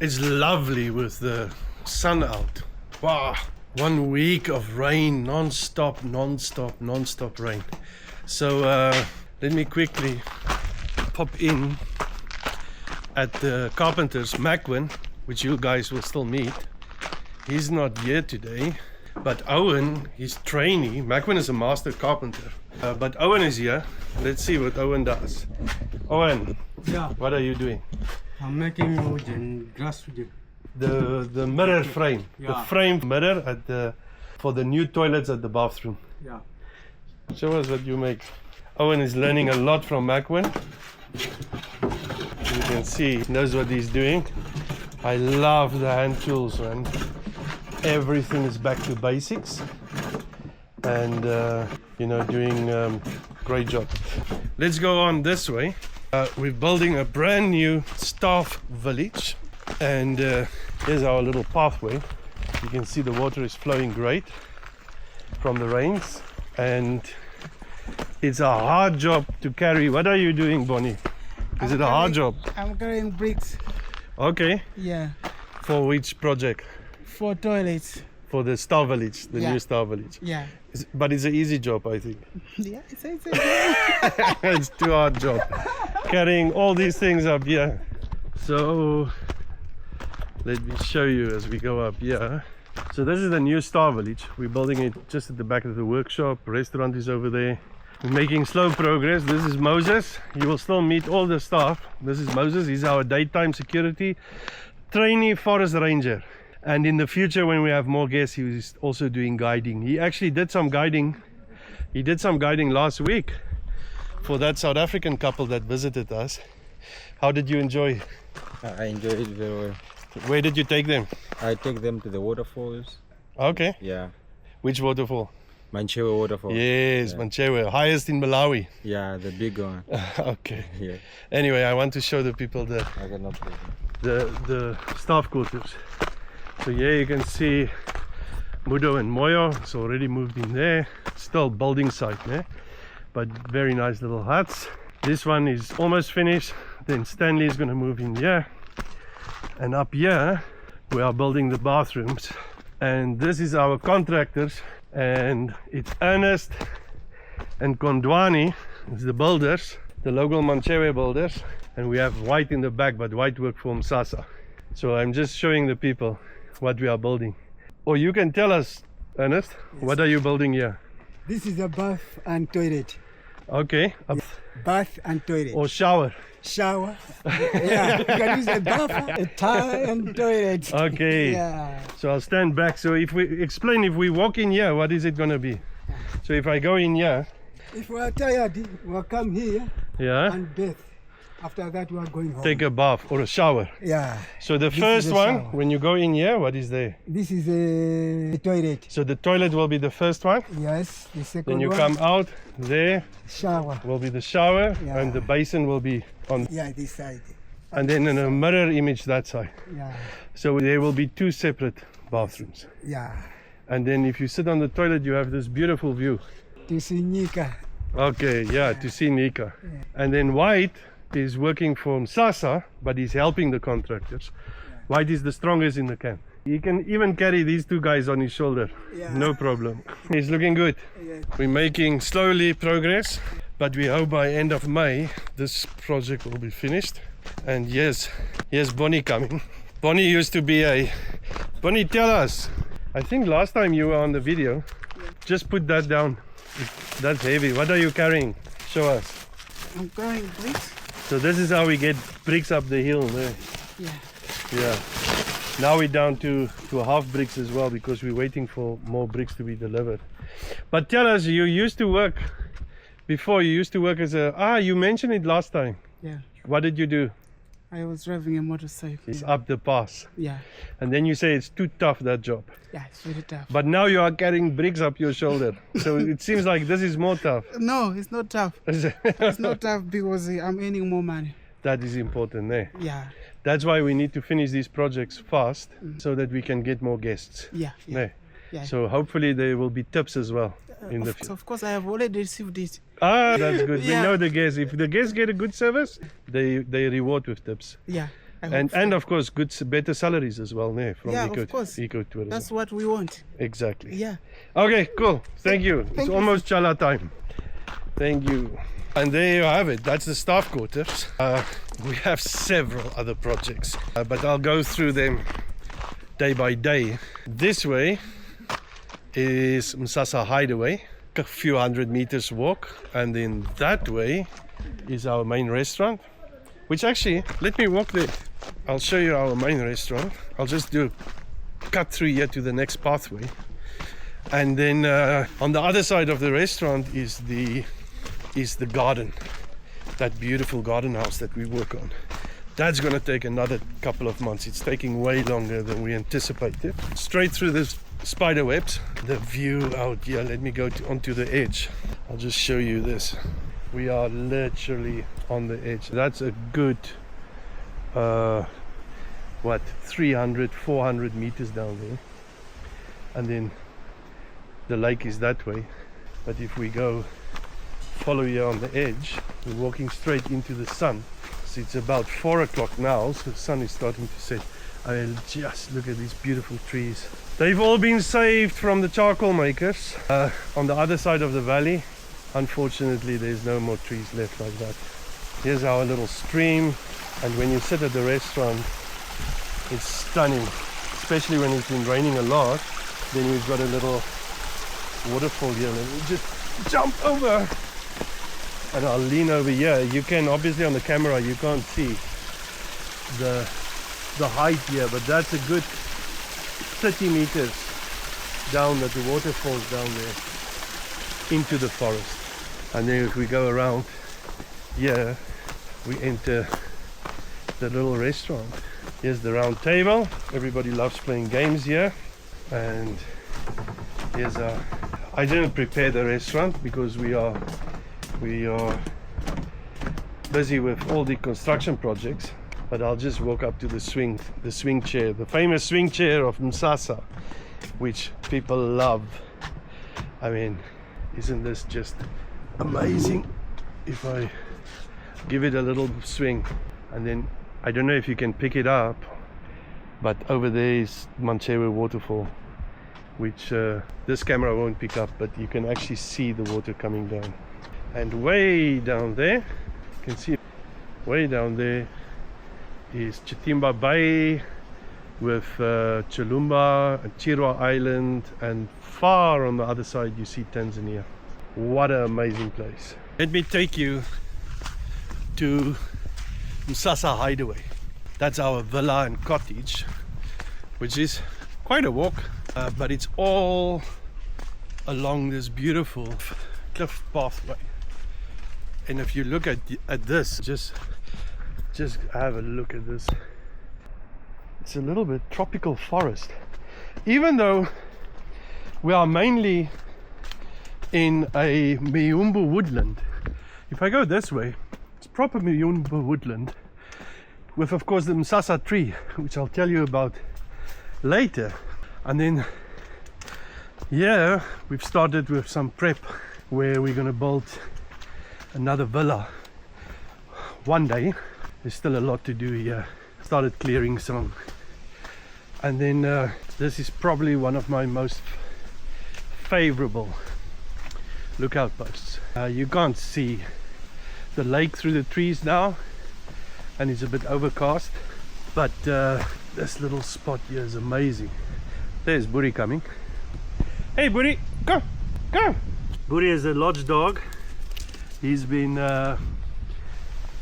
It's lovely with the sun out. Wow, 1 week of rain, non-stop rain. So let me quickly pop in at the carpenter's, Macwin, which you guys will still meet. He's not here today, but Owen, his trainee, Macwin is a master carpenter, but Owen is here. Let's see what Owen does. Owen, yeah, what are you doing? I'm making wood and grass wood. The mirror frame, yeah. The frame mirror at for the new toilets at the bathroom. Yeah. Show us what you make. Owen is learning a lot from Macwin. You can see he knows what he's doing. I love the hand tools, man. Everything is back to basics, and you know, doing great job. Let's go on this way. We're building a brand new staff village, and here's our little pathway. You can see the water is flowing great from the rains, and it's a hard job to carry. What are you doing, Bonnie? Is it a hard job? I'm carrying bricks. Okay. Yeah. For which project? For toilets. For the Star Village, the Yeah. new Star Village. Yeah. But it's an easy job, I think. Yeah, it's It's too hard job carrying all these things up here. So let me show you as we go up here. So this is the new Star Village. We're building it just at the back of the workshop. Restaurant is over there. We're making slow progress. This is Moses. You will still meet all the staff. This is Moses. He's our daytime security trainee forest ranger. And in the future, when we have more guests, he's also doing guiding. He actually did some guiding. He did some guiding last week for that South African couple that visited us. How did you enjoy? I enjoyed it very well. Where did you take them? I take them to the waterfalls. Okay. Yeah. Which waterfall? Manchewa waterfall. Yes, Yeah. Manchewa, highest in Malawi. Yeah, the big one. Okay. Yeah. Anyway, I want to show the people I got no problem. the staff quarters. So here you can see Mudo and Moyo. It's already moved in there. Still building site there, but very nice little huts. This one is almost finished. Then Stanley is going to move in here, and up here we are building the bathrooms. And this is our contractors, and it's Ernest and Kondwani, it's the builders, the local Manchewe builders, and we have White in the back, but White work for Msasa. So I'm just showing the people what we are building. Or you can tell us, Ernest, Yes. What are you building here? This is a bath and toilet. Okay. Bath and toilet. Or shower. Shower. Yeah, you can use a bath, a tile, and toilet. Okay. Yeah. So I'll stand back. So if we explain, if we walk in here, what is it going to be? So if I go in here, If we are tired, we'll come here yeah, and bathe. After that, we are going home. take a bath or a shower. Yeah. So the This first is a one, shower. when you go in here, what is there? This is a toilet. So the toilet will be the first one. Yes. The second Then you one, come out, there shower. will be the shower, Yeah. and the basin will be on, Yeah, this side. and then in a mirror image that side. Yeah. So there will be two separate bathrooms. Yeah. And then if you sit on the toilet, you have this beautiful view. To see Nika. Okay, yeah, to see Nika. And then White is working for Msasa, but he's helping the contractors. White is the strongest in the camp. He can even carry these two guys on his shoulder. Yeah. No problem. He's looking good. Yeah. We're making slowly progress, but we hope by end of May this project will be finished. And yes, here's Bonnie coming. Bonnie used to be a... Bonnie, tell us. I think last time you were on the video. Just put that down. That's heavy. What are you carrying? Show us. I'm carrying bricks. So this is how we get bricks up the hill there. Yeah. Yeah. Now we're down to half bricks as well, because we're waiting for more bricks to be delivered. But tell us, you used to work before. You used to work as a... you mentioned it last time. Yeah. What did you do? I was driving a motorcycle. It's up the pass. Yeah. And then you say it's too tough, that job. Yeah, it's very tough. But now you are carrying bricks up your shoulder. So it seems like this is more tough. No, it's not tough. It's not tough because I'm earning more money. That is important, eh? Yeah. That's why we need to finish these projects fast, so that we can get more guests. Yeah. Yeah. Eh? Yeah. So hopefully there will be tips as well in the future. Of course, I have already received it. That's good. We Yeah. know the guests. If the guests get a good service, they reward with tips. Yeah. And of course better salaries as well there from Yeah, of course. ecotourism. That's what we want. Exactly. Yeah. Okay, cool. Thank you. It's Thank you. almost chala time. Thank you. And there you have it. That's the staff quarters. We have several other projects, but I'll go through them day by day. This way is Msasa Hideaway, a few hundred meters walk, and then that way is our main restaurant, which actually, let me walk there. I'll show you our main restaurant. I'll just do a cut through here to the next pathway. And then on the other side of the restaurant is the garden, that beautiful garden house that we work on. That's going to take another couple of months. It's taking way longer than we anticipated. Straight through this spider webs, the view out here. Let me go onto the edge. I'll just show you this. We are literally on the edge. That's a good 300, 400 meters down there, and then the lake is that way. But if we go follow here on the edge, we're walking straight into the sun. So it's about 4 o'clock now, so the sun is starting to set. I mean, just look at these beautiful trees. They've all been saved from the charcoal makers. On the other side of the valley, unfortunately, there's no more trees left like that. Here's our little stream, and when you sit at the restaurant, it's stunning, especially when it's been raining a lot. Then we've got a little waterfall here, and we just jump over, and I'll lean over here. You can obviously on the camera you can't see the height here, but that's a good 30 meters down that the water falls down there into the forest. And then if we go around here, we enter the little restaurant. Here's the round table. Everybody loves playing games here. And here's I didn't prepare the restaurant because we are busy with all the construction projects, but I'll just walk up to the swing chair, the famous swing chair of Msasa, which people love. I mean, isn't this just amazing? If I give it a little swing, and then I don't know if you can pick it up, but over there is Manchewe waterfall, which this camera won't pick up, but you can actually see the water coming down. And way down there, you can see way down there is Chitimba Bay with Chilumba and Chirwa Island, and far on the other side you see Tanzania. What an amazing place. Let me take you to Msasa Hideaway. That's our villa and cottage, which is quite a walk, but it's all along this beautiful cliff pathway. And if you look at this, just have a look at this. It's a little bit tropical forest, even though we are mainly in a Miyumbu woodland. If I go this way, it's proper Miyumbu woodland, with of course the Msasa tree, which I'll tell you about later. And then yeah, we've started with some prep where we're gonna build another villa one day. There's still a lot to do here. Started clearing some, and then this is probably one of my most favorable lookout posts. You can't see the lake through the trees now, and it's a bit overcast, but this little spot here is amazing. There's Buri coming. Hey Buri, go, go! Buri is a lodge dog. He's been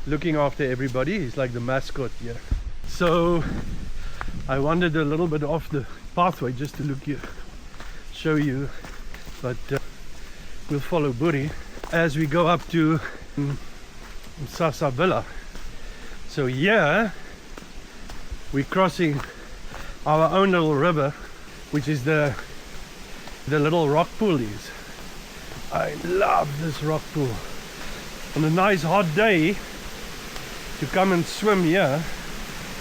looking after everybody. He's like the mascot here. So I wandered a little bit off the pathway just to look here, show you, but we'll follow Buri as we go up to Msasa Villa. So here we're crossing our own little river, which is the little rock pool is. I love this rock pool. On a nice hot day to come and swim here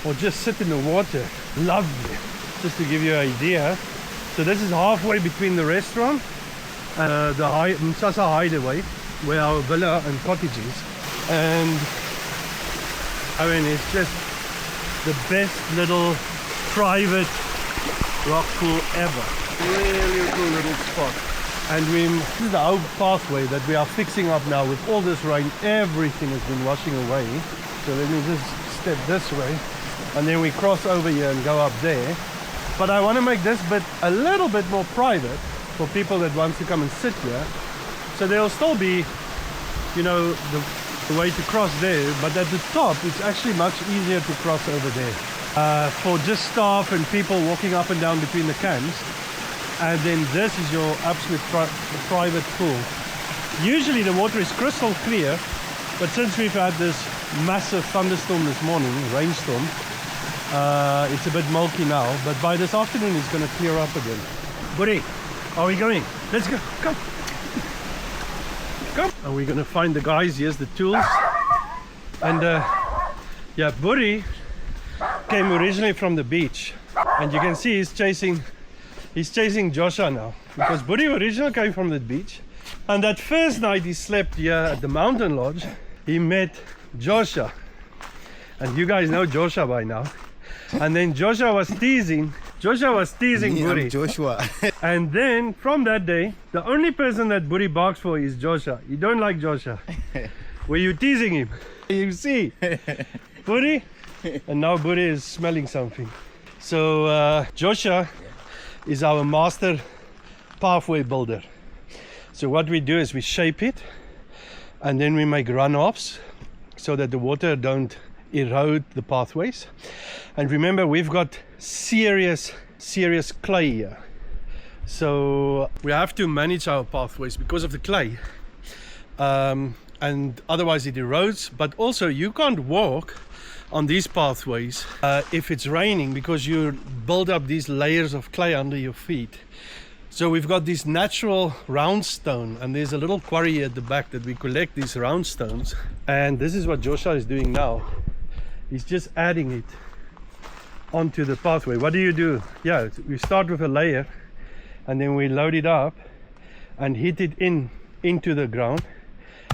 or just sit in the water, lovely. Just to give you an idea, so this is halfway between the restaurant and the Msasa Hideaway, where our villa and cottage is. And I mean, it's just the best little private rock pool ever. Really cool little spot. And this is the old pathway that we are fixing up now. With all this rain, everything has been washing away. So let me just step this way, and then we cross over here and go up there. But I want to make this bit a little bit more private for people that want to come and sit here. So there'll still be, you know, the way to cross there, but at the top it's actually much easier to cross over there for just staff and people walking up and down between the camps. And then this is your absolute private pool. Usually the water is crystal clear, but since we've had this massive thunderstorm this morning, rainstorm, it's a bit milky now, but by this afternoon it's going to clear up again. Buddy, are we going? Let's go. Come. Come. And we're going to find the guys. Here's the tools. And yeah, Buddy came originally from the beach, and you can see he's chasing Joshua now, because Buddy originally came from the beach. And that first night he slept here at the mountain lodge, he met Joshua, and you guys know Joshua by now. And then Joshua was teasing Buddy. Joshua. And then from that day, the only person that Buddy barks for is Joshua. You don't like Joshua. Were you teasing him? You see, Buddy, and now Buddy is smelling something. So Joshua is our master pathway builder. So what we do is we shape it, and then we make runoffs so that the water don't erode the pathways. And remember, we've got serious clay here, so we have to manage our pathways because of the clay, and otherwise it erodes. But also you can't walk on these pathways if it's raining, because you build up these layers of clay under your feet. So we've got this natural round stone, and there's a little quarry at the back that we collect these round stones, and this is what Joshua is doing now. He's just adding it onto the pathway. What do? Yeah, we start with a layer, and then we load it up and hit it into the ground,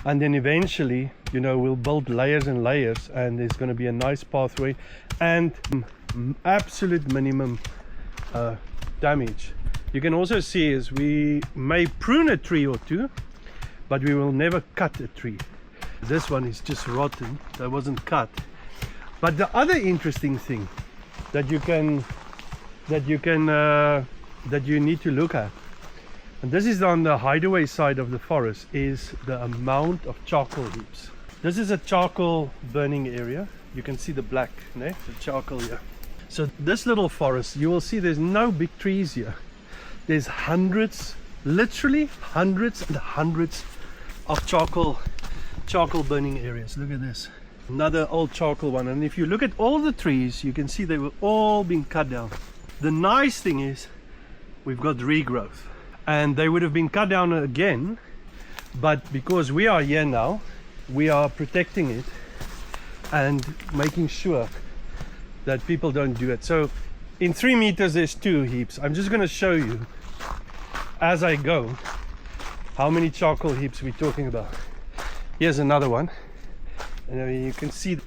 and then eventually, you know, we'll build layers and layers, and there's going to be a nice pathway and absolute minimum damage. You can also see is we may prune a tree or two, but we will never cut a tree. This one is just rotten, that wasn't cut. But the other interesting thing that you need to look at, and this is on the Hideaway side of the forest, is the amount of charcoal heaps. This is a charcoal burning area. You can see the black, the charcoal here. So this little forest, you will see there's no big trees here. There's hundreds, literally hundreds and hundreds of charcoal burning areas. Look at this. Another old charcoal one, and if you look at all the trees, you can see they were all being cut down. The nice thing is we've got regrowth, and they would have been cut down again, but because we are here now, we are protecting it and making sure that people don't do it. So in 3 meters there's 2 heaps. I'm just going to show you as I go how many charcoal heaps we're talking about. Here's another one. And you can see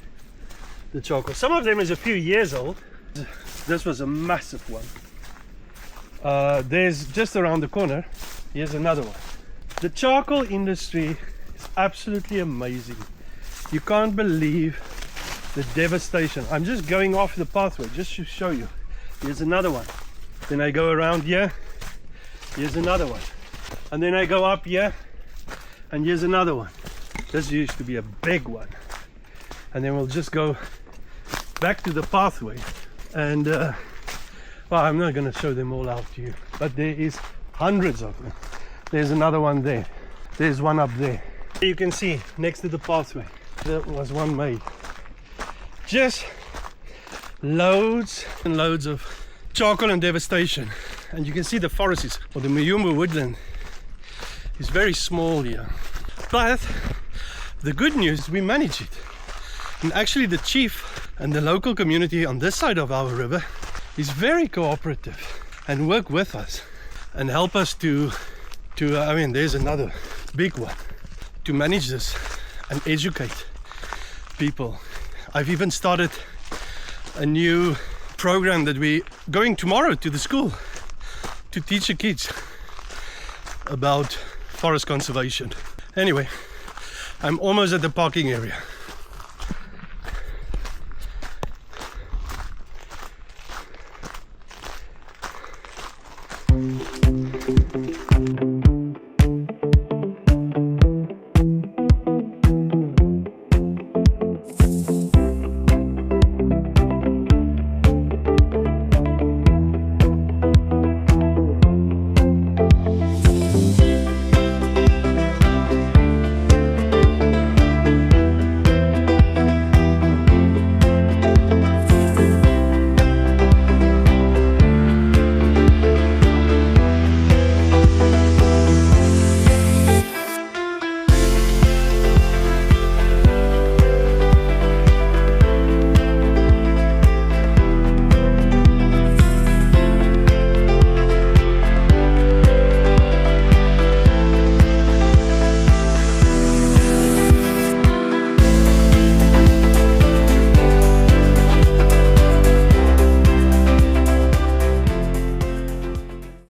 the charcoal. Some of them is a few years old. This was a massive one. There's just around the corner. Here's another one. The charcoal industry is absolutely amazing. You can't believe the devastation. I'm just going off the pathway just to show you. Here's another one. Then I go around here. Here's another one. And then I go up here. And here's another one. This used to be a big one. And then we'll just go back to the pathway. And well, I'm not going to show them all out to you, but there is hundreds of them. There's another one there. There's one up there. You can see next to the pathway, there was one made. Just loads and loads of charcoal and devastation. And you can see the forest is, or the Muyumbu woodland is very small here. But the good news, we manage it. And actually the chief and the local community on this side of our river is very cooperative and work with us and help us to I mean, there's another big one, to manage this and educate people. I've even started a new program that we going tomorrow to the school to teach the kids about forest conservation. Anyway, I'm almost at the parking area.